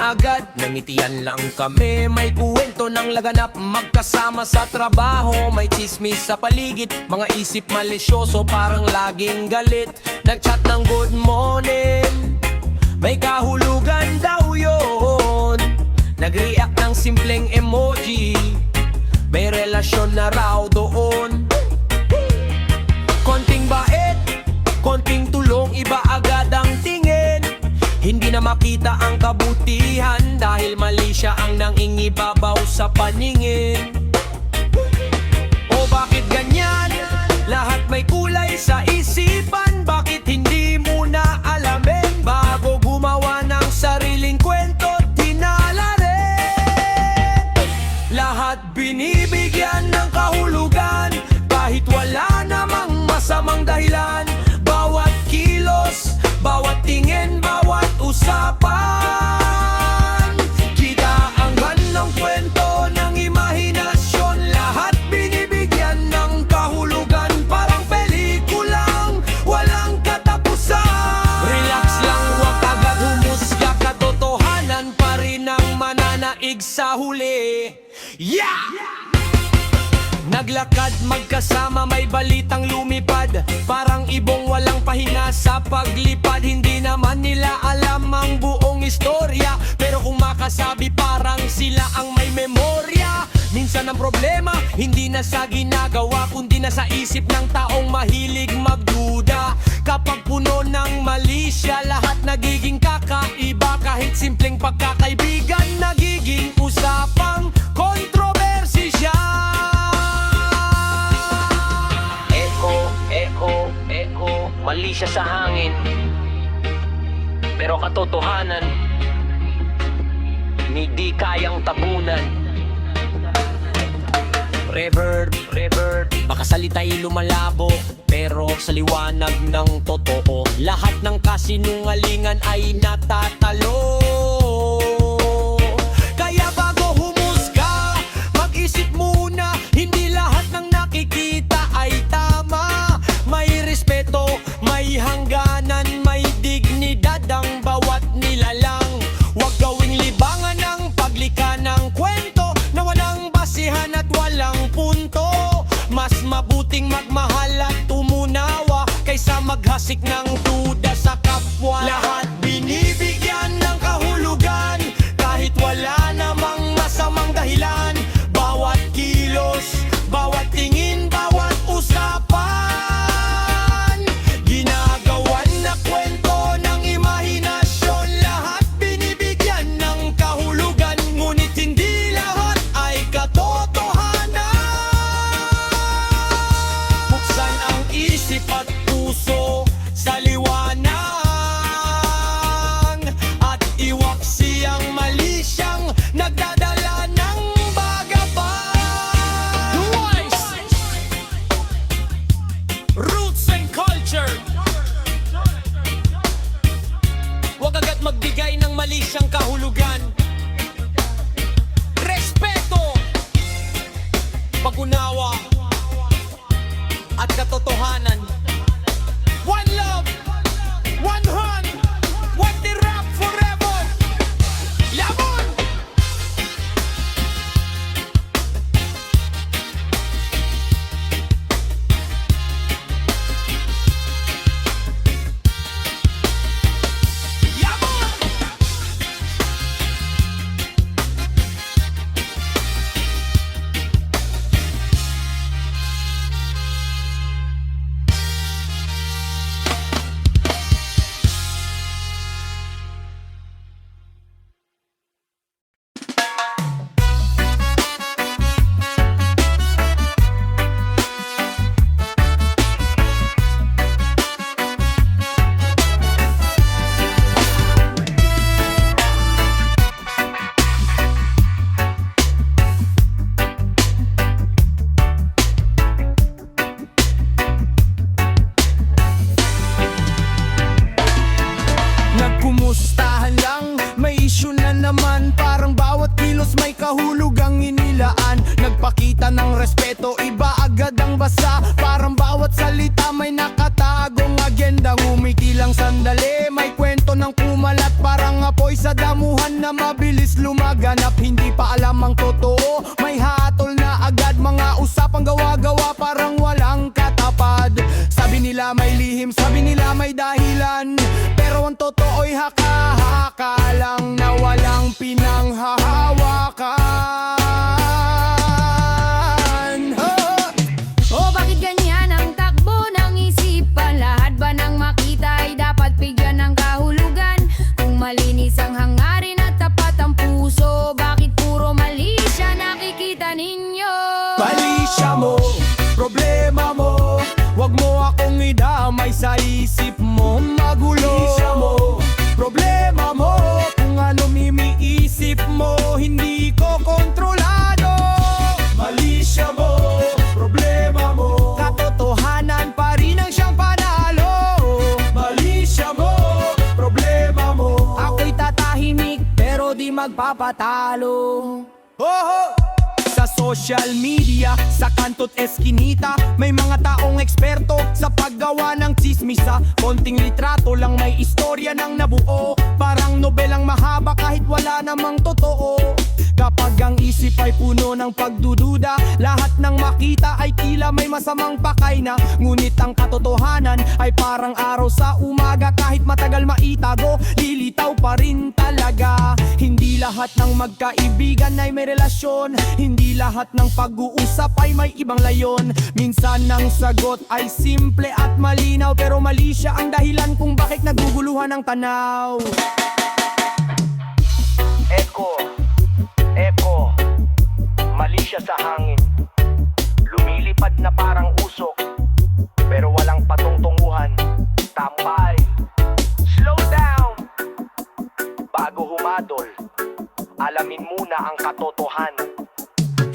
agad, nangitian lang kami. May kuwento ng laganap, magkasama sa trabaho. May chismis sa paligid, mga isip malisyoso, parang laging galit. Nagchat ng good morning, may kahulugan daw yun. Nag-react ng simpleng emoji, may relasyon na raw doon. Konting bait, konting tulong, iba agad ang tingin. Hindi na makita ang kabutihan, dahil mali siya ang nangingibabaw sa paningin. O bakit ganyan? Lahat may kulay sa isipan. Bakit hindi muna alamin bago gumawa ng sariling kwento? Tinala rin. Lahat binibigyan ng kahulugan, kahit wala namang masamang dahilan. Bawat kilos, bawat tingin, bawat usapan, kita ang ganong kwento ng imahinasyon. Lahat binibigyan ng kahulugan, parang pelikulang walang katapusan. Relax lang, wag agad humusga, katotohanan pa rin ang mananaig sa huli. Yeah! Naglakad magkasama, may balitang lumipad, parang ibong walang pahinga sa paglipad. Hindi naman nila alam ang buong istorya, pero kung makasabi parang sila ang may memorya. Minsan ang problema, hindi na sa ginagawa, kundi na sa isip ng taong mahilig magduda. Kapag puno ng mali siya, lahat nagiging kakaiba. Kahit simpleng pagkakaibigan, nagiging usapang kontrobersi siya. Mali siya sa hangin, pero katotohanan hindi kayang tabunan. Reverb, baka salita'y lumalabo, pero sa liwanag ng totoo, lahat ng kasinungalingan ay natatalo. Kaya bago humusga, mag-isip muna, hindi lahat ng nakikita ay tama. May respeto, may hangganan, may dignidad ang bawat nilalang. Huwag gawing libangan ng paglikha ng kwento na walang basihan at walang punto. Mas mabuting magmahal at tumunawa kaysa maghasik ng duda sa kapwa. Lahat binibigyan ng kahulugan, kahit wala namang masamang dahilan. Bawat kilos, bawat tingin, bawat usapan, ginagawan na kwento ng imahinasyon. Lahat binibigyan ng kahulugan, ngunit hindi lahat ay katotohanan. Buksan ang isip at puso sa liwanag, at iwaksi ang mali siyang nagdadala ng bagapan. Roots and culture. Huwag agad magbigay ng mali siyang kahulugan. Respeto, pag-unawa, at katotohanan. One love, one hand, one the rap forever. Lamon! kahulugang inilaan. Nagpakita ng respeto, iba agad ang basa. Parang bawat salita may nakatagong agenda. Ngumiti lang sandali, may kwento ng kumalat. Parang apoy buhay sa damuhan na mabilis lumaganap. Hindi pa alam ang totoo, may hatol na agad. Mga usapang gawa-gawa parang walang katapad. Sabi nila may lihim, sabi nila may dahilan, pero ang totoo'y haka-haka lang na walang pinanghahawakan. O bakit ganyan ang takbo ng isipan? Lahat ba ng makita ay dapat bigyan ng kahulugan? Kung malinis ang hangarin at tapat ang puso, bakit puro mali siya nakikita ninyo? Mali siya mo, problema mo, wag mo akong idamay sa isip mo, magulo. Mali siya mo, problema mo, kung ano mimiisip mo, hindi ko kontrolado. Mali siya mo, problema mo, katotohanan pa rin ang siyang panalo. Mali siya mo, problema mo, ako'y tatahimik pero di magpapatalo. Sa social media, sa kanto't eskinita, may mga taong eksperto sa paggawa ng tsismisa. Konting litrato lang may istorya ng nabuo, parang nobelang mahaba kahit wala namang totoo. Kapag ang isip ay puno ng pagdududa, lahat ng makita ay tila may masamang pakay na. Ngunit ang katotohanan ay parang araw sa umaga, kahit matagal maitago, lilitaw pa rin talaga. Hindi lahat ng magkaibigan ay may relasyon, hindi lahat ng pag-uusap ay may ibang layon. Minsan ang sagot ay simple at malinaw, pero mali siya ang dahilan kung bakit naguguluhan ang tanaw. Eko, mali siya sa hangin. Lumilipad na parang usok, pero walang patungtunguhan. Tambay, slow down. Bago humadol, alamin muna ang katotohanan.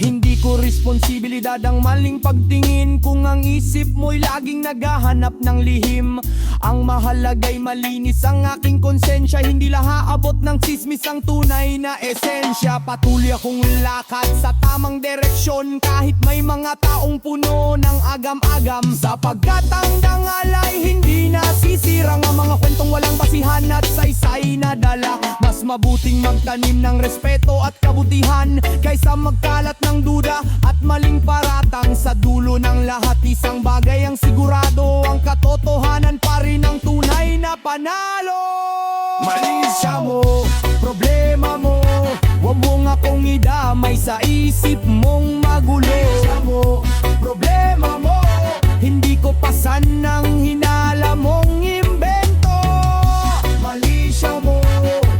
Hindi ko responsibilidad ang maling pagtingin kung ang isip mo'y laging naghahanap ng lihim. Ang mahalaga'y malinis ang aking konsensya, hindi lang haabot ng tsismis ang tunay na esensya. Patuloy akong lakad sa tamang direksyon kahit may mga taong puno ng agam-agam, sapagkat ang dangal ay hindi nasisirang ang mga kwentong walang basihan at saysay na dala. Mas mabuting magtanim ng respeto at kabutihan kaysa magkalat ng duda at maling paratang. Sa dulo ng lahat, isang bagay ang sigurado, ang katotohanan pa rin ang tunay na panalo. Mali siya mo, problema mo, wag mong akong idamay sa isip mong magulo. Mali siya mo, problema mo, hindi ko pasan ng hinala mong imbento. Mali siya mo,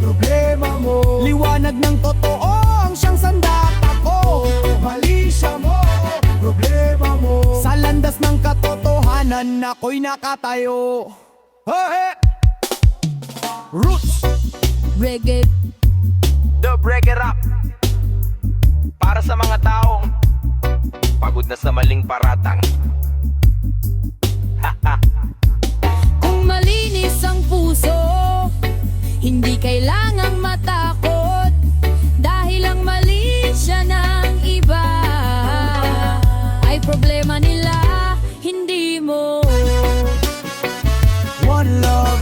problema mo, liwanag ng totoo ang siyang sandata ko. Mali siya mo, problema mo, sa landas ng katotohanan ako'y nakatayo. Hey! Roots Reggae. The Reggae Rap, para sa mga taong pagod na sa maling paratang. Kung malinis ang puso, hindi kailangang matakot, dahil ang mali siya ng iba ay problema nila, hindi mo. One love.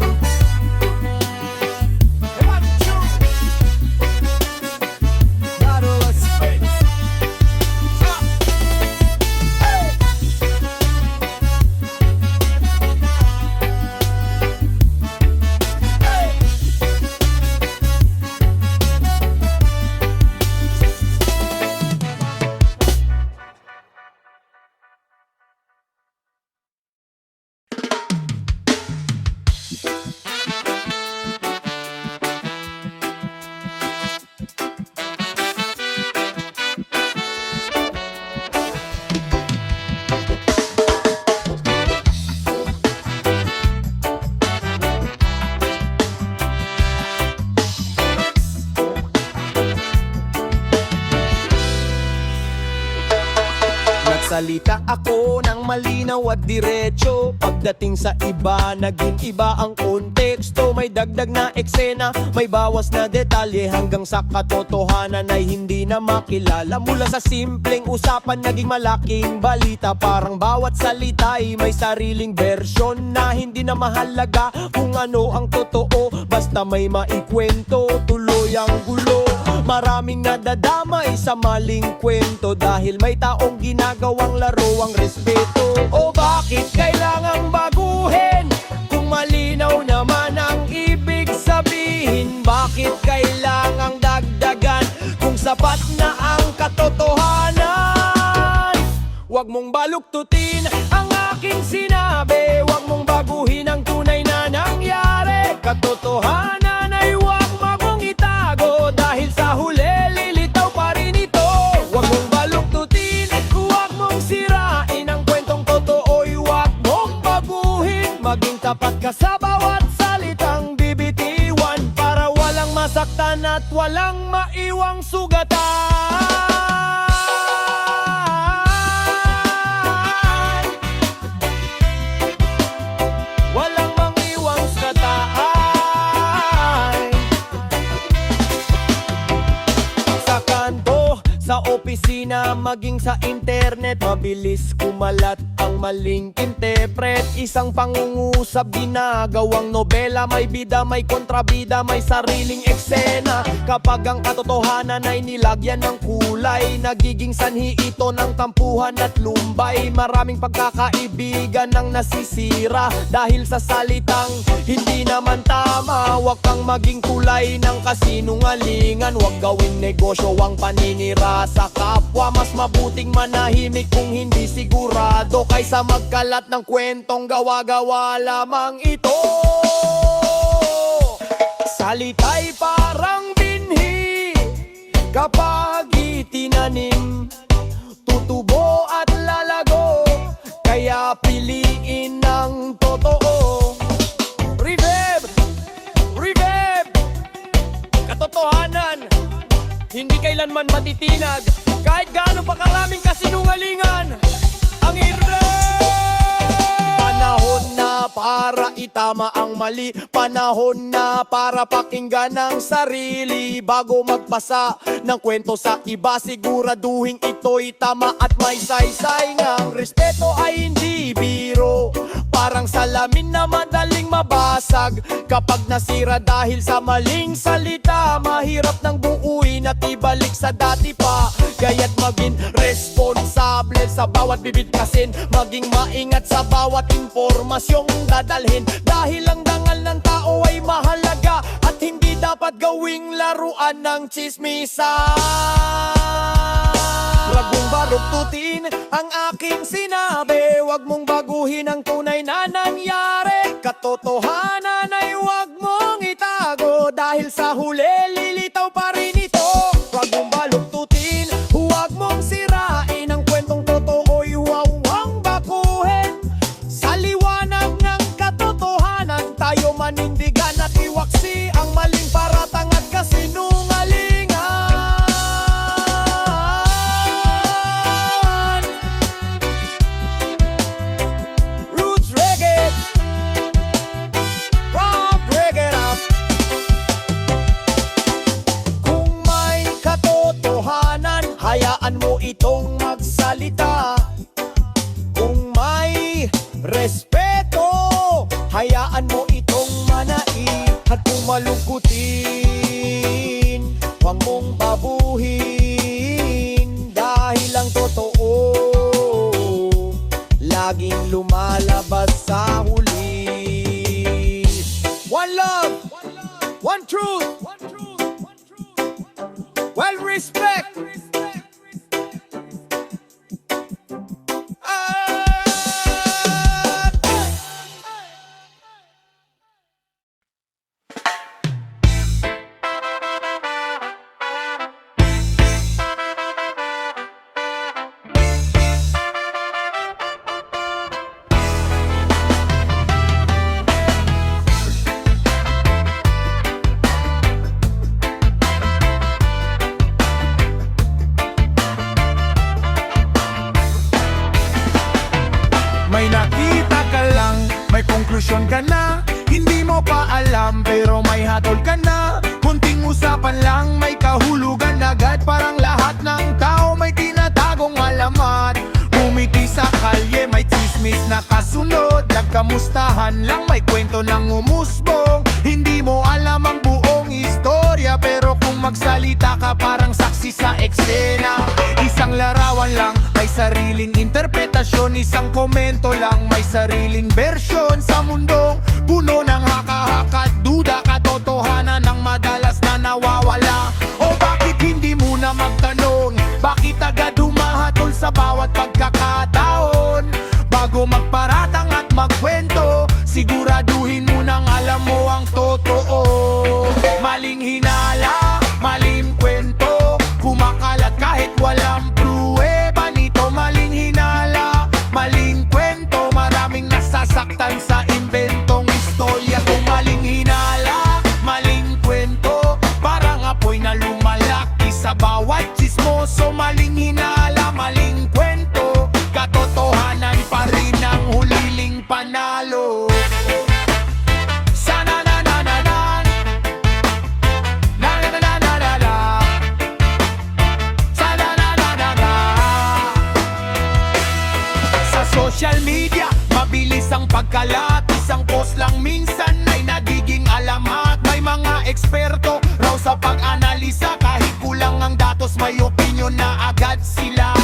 Nagsasalita ako ng malinaw at diretso. Pagdating sa iba, naging iba ang konteksto. May dagdag na eksena, may bawas na detalye, hanggang sa katotohanan ay hindi na makilala. Mula sa simpleng usapan, naging malaking balita. Parang bawat salita ay may sariling bersyon, na hindi na mahalaga kung ano ang totoo, basta may maikwento. Tuloy ang gulo, maraming nadadamay sa maling kwento, dahil may taong ginagawang laro ang respeto. O bakit kailangang baguhin kung malinaw naman ang ibig sabihin? Bakit kailangang dagdagan kung sapat na ang katotohanan? Huwag mong baluktutin ang aking sinabi, huwag mong baguhin ang tunay na nangyari. Katotohanan ay huwag mong itago, dahil sa huli lilitaw pa rin ito. Huwag mong baluktutin, huwag mong sirain ang kwentong totoo'y huwag mong baguhin. Maging tapat ka sa bawat salitang bibitiwan, para walang masaktan at walang maiwang sugatan. Walang mangiwang sugatan. Sa kanto, sa opisina, maging sa internet, mabilis kumalat ang maling interpret. Isang pangungusap, ginagawang nobela, may bida, may kontrabida, may sariling eksena. Kapag ang katotohanan ay nilagyan ng kulay, nagiging sanhi ito ng tampuhan at lumbay. Maraming pagkakaibigan ang nasisira dahil sa salitang hindi naman tama. Huwag kang maging tulay ng kasinungalingan, huwag gawing negosyo ang paninira sa kapwa. Mas mabuting manahimik kung hindi sigurado, kaysa magkalat ng kwentong gawa-gawa lamang ito. Salita'y parang binhi, kapag itinanim, tutubo at lalago. Kaya piliin ng totoo. Reverb, reverb, katotohanan hindi kailanman matitinag, kahit gaano pa karaming kasinungalingan. Ang panahon na para itama ang mali, panahon na para pakinggan ang sarili. Bago magpasa ng kwento sa iba, siguraduhin ito'y tama at may saysay. Ngang respeto ay hindi biro, parang salamin na madaling mabasag. Kapag nasira dahil sa maling salita, mahirap nang buuin at ibalik sa dati pa. Kaya't maging responsable sa bawat bibigkasin, maging maingat sa bawat impormasyong dadalhin, dahil ang dangal ng tao ay mahalaga at hindi dapat gawing laruan ng tsismisan. Huwag mong baluktutin ang aking sinabi, huwag mong baguhin ang tunay na nangyari. Katotohanan ay huwag mong itago, dahil sa huli lilitaw pa rin ito. Huwag mong baluktutin, huwag mong sirain ang kwentong totoo'y huwag bakuhin. Sa liwanag ng katotohanan, tayo manindigan at iwaksi ang maling paratang at kasinungalingan. Roots Reggae, from Reggae Up. Kung may katotohanan, hayaan mo itong magsalita. Kung may respeto, hayaan mo itong manaig. At kung malungkutin, huwag mong babuhin, dahil ang totoo laging lumalabas sa huli. One love, one truth, well respect. May konklusyon ka na, hindi mo pa alam pero may hatol ka na. Kunting usapan lang, may kahulugan agad. Parang lahat ng tao may tinatagong alamat. Bumiti sa kalye, may chismis na kasunod. Nagkamustahan lang, may kwento ng umusbong. Hindi mo alam ang buong istorya, pero kung magsalita ka parang saksi sa eksena. Isang larawan lang, may sariling interpretasyon. Isang komento lang, may sariling bersyon. Sa mundong puno ng haka-haka, duda, katotohanan ang madalas na nawawala. O bakit hindi mo na magtanong? Bakit agad humahatol sa bawat pagkakataon? Bago magparatang at magkwento, siguraduhin mo nang alam mo ang totoo. Maling hinala, maling kwento, kumakalat kahit walang pruweba nito. Maling hinala, maling kwento, maraming nasasaktan sa inventong istorya. Kung maling hinala, maling kwento, parang apoy na lumalaki sa bawat chismoso. Maling hinala, maling kwento, katotohanan pa rin ang huliling panalo. Sana na na na na na na na na na na. Sana na na na na. Sa social media, mabilis ang pagkalat. Isang post lang minsan ay nagiging alamat. May mga eksperto raw sa pag-analisa. Kahit kulang ang datos, may opinion na agad sila.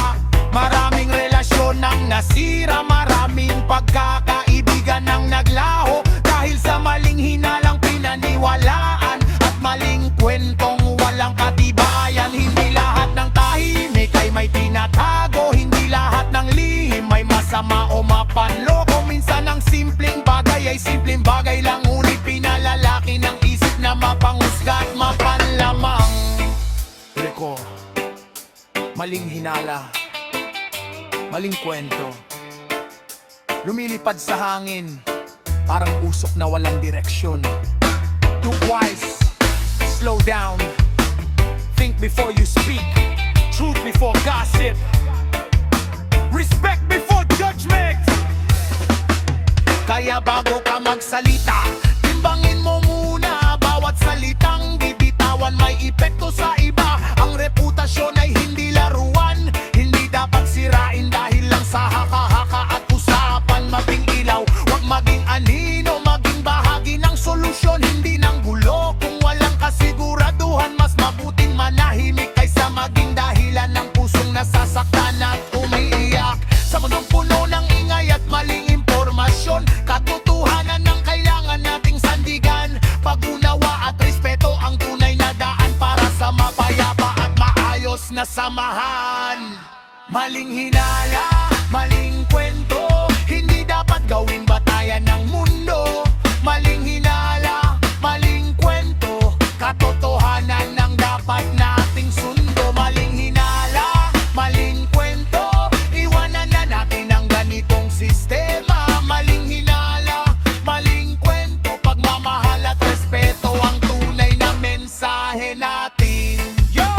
Maraming relasyon ang nasira, maraming pagkakaibigan ang naglaho dahil sa maling hinalang pinaniwalaan at maling kwentong walang katibayan. Hindi lahat ng tahimik ay may tinatago, hindi lahat ng lihim may masama o mapanloko. Minsan ang simpleng bagay ay simpleng bagay lang, ngunit pinalalaki ng isip na mapanghusga at mapanlamang. Reko, maling hinala, maling kwento, lumilipad sa hangin, parang usok na walang direksyon. Think wise, slow down, think before you speak, truth before gossip, respect before judgment. Kaya bago ka magsalita, timbangin mo muna bawat salitang bibitawan. May epekto sa iba, ang reputasyon ay hindi laruan. Hindi dapat sirain dahil lang sa haka-haka at usapan. Maging ilaw, wag maging anino, maging bahagi ng solusyon, hindi ng gulo. Kung walang kasiguraduhan, mas mabuting manahimik kaysa maging dahilan ng pusong nasasaktan at umiiyak. Sa mundong puno ng ingay at maling impormasyon, katotohanan ang kailangan nating sandigan. Pag-unawa at respeto ang tunay na daan para sa mapayapa at maayos na samahan. Maling hinala, maling kwento, hindi dapat gawing batayan ng mundo. Maling hinala, maling kwento, katotohanan ang dapat nating sundo. Maling hinala, maling kwento, iwanan na natin ang ganitong sistema. Maling hinala, maling kwento, pagmamahal at respeto ang tunay na mensahe natin. Yo!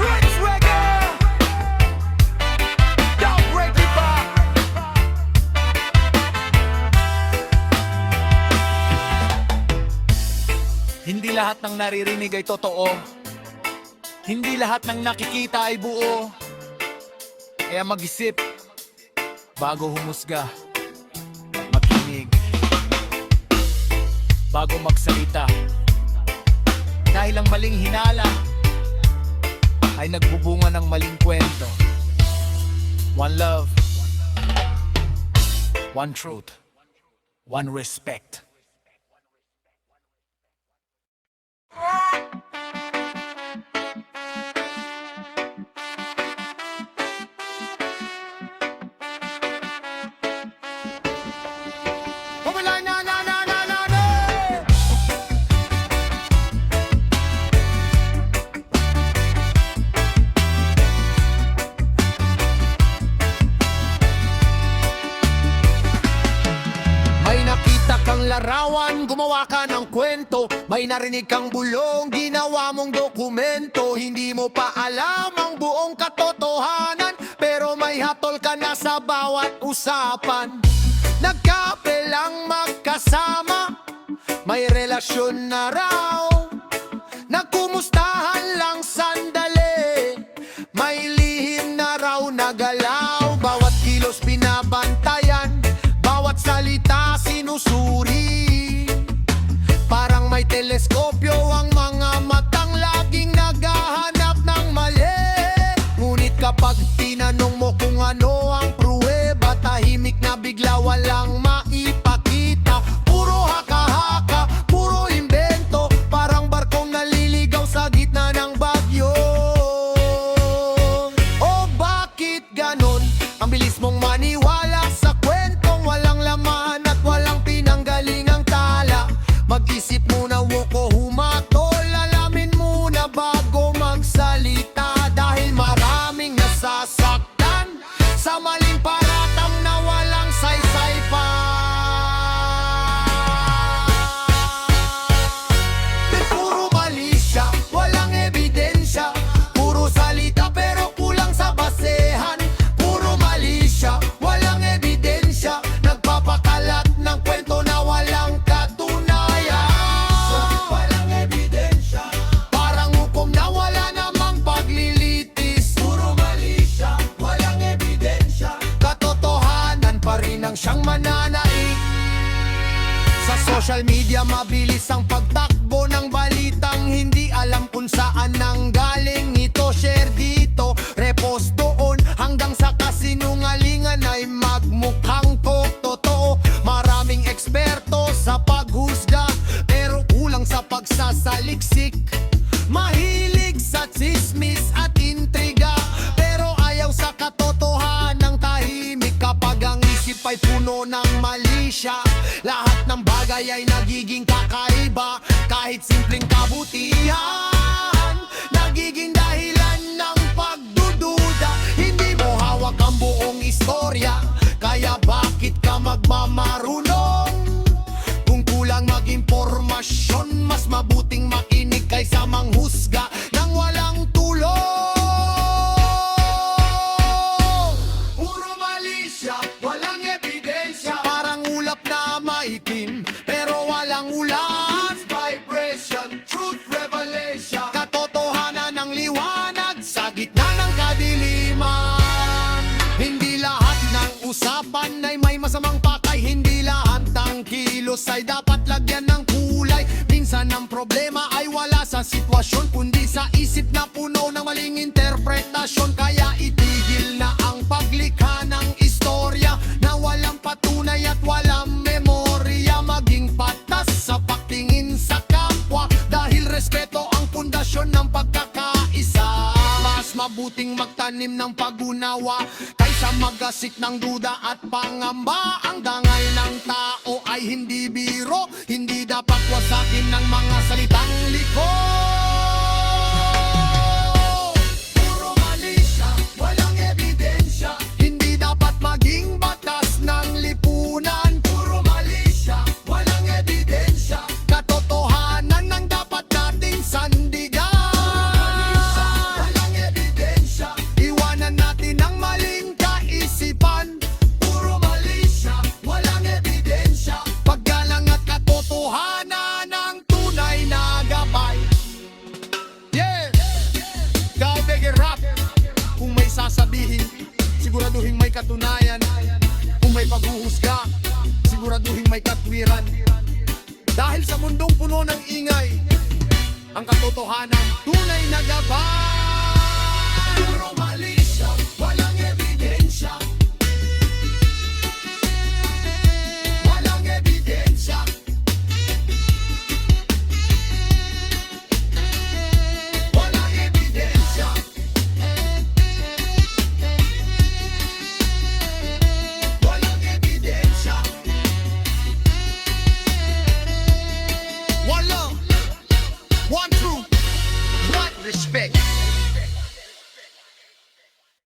Rich Reggae! Don't break it back! Hindi lahat ng naririnig ay totoo. Hindi lahat ng nakikita ay buo. Kaya mag-isip bago humusga, makinig bago magsalita. Dahil ang maling hinala ay nagbubunga ng maling kwento. One love, one truth, one respect. Larawan, gumawa ka ng kwento. May narinig kang bulong, ginawa mong dokumento. Hindi mo pa alam ang buong katotohanan, pero may hatol ka na sa bawat usapan. Nagkape lang magkasama, may relasyon na raw. Nagkumustahan lang sandali, may lihim na raw na galaw. Bawat kilos binabantayan, bawat salita sinusuri. Parang may teleskopyo ang mga matang laging naghahanap ng mali. Ngunit kapag tinanong mo kung ano ang pruweba, tahimik na bigla walang maipakita. Puro haka-haka, puro imbento, parang barkong naliligaw sa gitna ng bagyo. O bakit ganon? Ang bilis mong maniwala sa kwentong walang laman at walang pinanggalingang tala. Mag-isip muna, wag ko humatol, alamin muna bago magsalita. Dahil maraming nasasaktan sa maling paratang na walang saysay pa. Puro mali siya, walang ebidensya, puro salita pero kulang sa basehan. Puro mali siya, walang ebidensya, nagpapakalat ng kwento na walang katunayan. Walang ebidensya, parang hukom na wala namang paglilitis. Puro mali siya, walang ebidensya, katotohanan pa rin ang siyang mananaig. Sa social media mabilis ang pagtakbo ng balitang hindi alam kung saan nanggaling ito. Share dito, repost doon, hanggang sa kasinungalingan ay magmukhang totoo. Maraming eksperto sa paghusga, pero kulang sa pagsasaliksik. Mahilig sa tsismis at intriga, pero ayaw sa katotohanan. Tahimik kapag ang isip ay puno ng mali siya. Lahat ng bagay ay nagiging kakaiba, kahit simpleng kabutihan nagiging dahilan ng pagdududa. Hindi mo hawak ang buong istorya, kaya bakit ka magmamarunong? Kung kulang mag-impormasyon, mas mabuting makinig kaysa manghusga ng walang tulong. Puro mali siya, walang ebidensya, parang ulap na maitim pero walang ulan. Vibration, truth revelation, katotohanan ng liwanag sa gitna ng kadiliman. Hindi lahat ng usapan ay may masamang pakay, hindi lahat ng kilos ay dapat lagyan ng kulay. Minsan ang problema ay wala sa sitwasyon, kundi sa isip na puno ng maling interpretasyon. Kaya itigil na ang paglikha ng istorya na walang patunay at walang memorya. Maging patas sa pagtingin sa kapwa, dahil respeto ang pundasyon ng pagkakaisa. Mas mabuting magtanim ng pag-unawa kaysa magasik ng duda at pangamba. Ang dangay ng tao ay hindi biro, hindi dapat wasakin ng mga salitang liko. Puro mali siya, walang ebidensya, hindi dapat maging batas ng lipunan. Puro mali siya, walang ebidensya, katotohanan ang dapat nating sandigan. Walang ebidensya, iwanan natin ang maling kaisipan. Puro mali siya, walang ebidensya, paggalang at katotohanan ang tunay na gabay. Yeah! Gaubege rap, kung may sasabihin, siguraduhin may katunayan. Kung may paghuhusga, siguraduhin may katwiran. Dahil sa mundong puno ng ingay, ang katotohanan tunay na gabay.